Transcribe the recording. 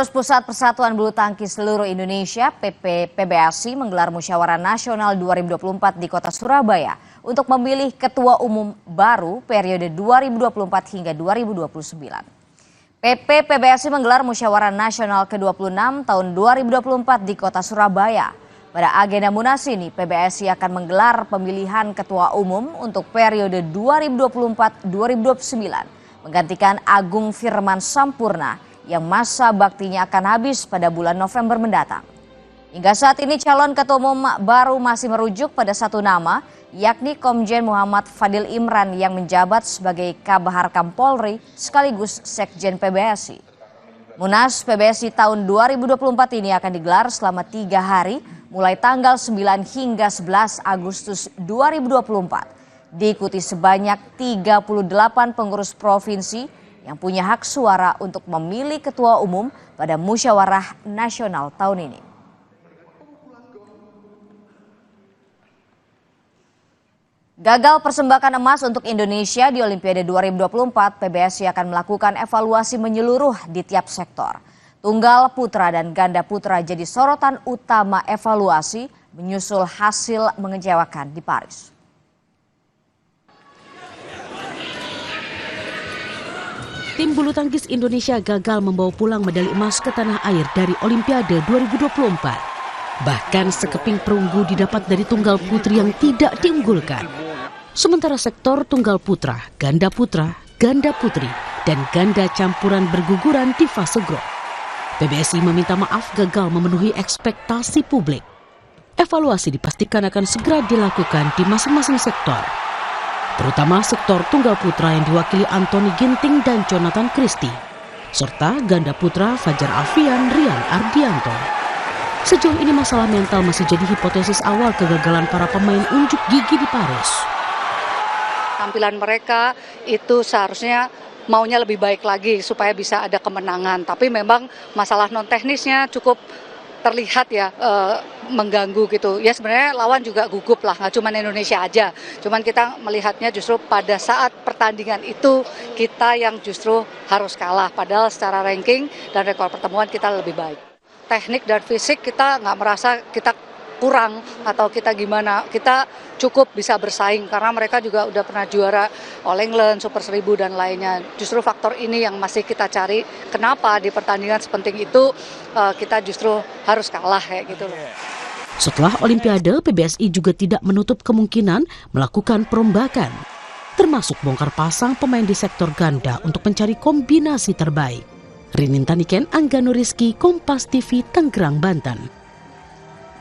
Pengurus Pusat Persatuan Bulu Tangkis Seluruh Indonesia (PBSI) menggelar Musyawarah Nasional 2024 di Kota Surabaya untuk memilih Ketua Umum baru periode 2024 hingga 2029. PBSI menggelar Musyawarah Nasional ke-26 tahun 2024 di Kota Surabaya. Pada agenda Munas ini, PBSI akan menggelar pemilihan Ketua Umum untuk periode 2024-2029, menggantikan Agung Firman Sampurna yang masa baktinya akan habis pada bulan November mendatang. Hingga saat ini calon ketua umum baru masih merujuk pada satu nama, yakni Komjen Muhammad Fadil Imran yang menjabat sebagai Kabaharkam Polri sekaligus Sekjen PBSI. Munas PBSI tahun 2024 ini akan digelar selama 3 hari, mulai tanggal 9 hingga 11 Agustus 2024. Diikuti sebanyak 38 pengurus provinsi yang punya hak suara untuk memilih ketua umum pada Musyawarah Nasional tahun ini. Gagal persembakan emas untuk Indonesia di Olimpiade 2024, PBSI akan melakukan evaluasi menyeluruh di tiap sektor. Tunggal putra dan ganda putra jadi sorotan utama evaluasi menyusul hasil mengecewakan di Paris. Tim bulu tangkis Indonesia gagal membawa pulang medali emas ke tanah air dari Olimpiade 2024. Bahkan sekeping perunggu didapat dari tunggal putri yang tidak diunggulkan. Sementara sektor tunggal putra, ganda putri, dan ganda campuran berguguran di fase grup. PBSI meminta maaf gagal memenuhi ekspektasi publik. Evaluasi dipastikan akan segera dilakukan di masing-masing sektor, terutama sektor tunggal putra yang diwakili Anthony Ginting dan Jonathan Christie, serta ganda putra Fajar Alfian, Rian Ardianto. Sejauh ini masalah mental masih jadi hipotesis awal kegagalan para pemain unjuk gigi di Paris. Tampilan mereka itu seharusnya maunya lebih baik lagi supaya bisa ada kemenangan, tapi memang masalah non teknisnya cukup terlihat ya mengganggu gitu. Ya sebenarnya lawan juga gugup lah, nggak cuma Indonesia aja. Cuman kita melihatnya justru pada saat pertandingan itu kita yang justru harus kalah. Padahal secara ranking dan rekor pertemuan kita lebih baik. Teknik dan fisik kita nggak merasa kita kurang atau kita gimana. Kita cukup bisa bersaing karena mereka juga udah pernah juara All England, Super 1000 dan lainnya. Justru faktor ini yang masih kita cari. Kenapa di pertandingan sepenting itu kita justru harus kalah kayak gitu loh. Setelah Olimpiade, PBSI juga tidak menutup kemungkinan melakukan perombakan, termasuk bongkar pasang pemain di sektor ganda untuk mencari kombinasi terbaik. Rinin Taniken, Angga Nuriski, Kompas TV, Tangerang, Banten.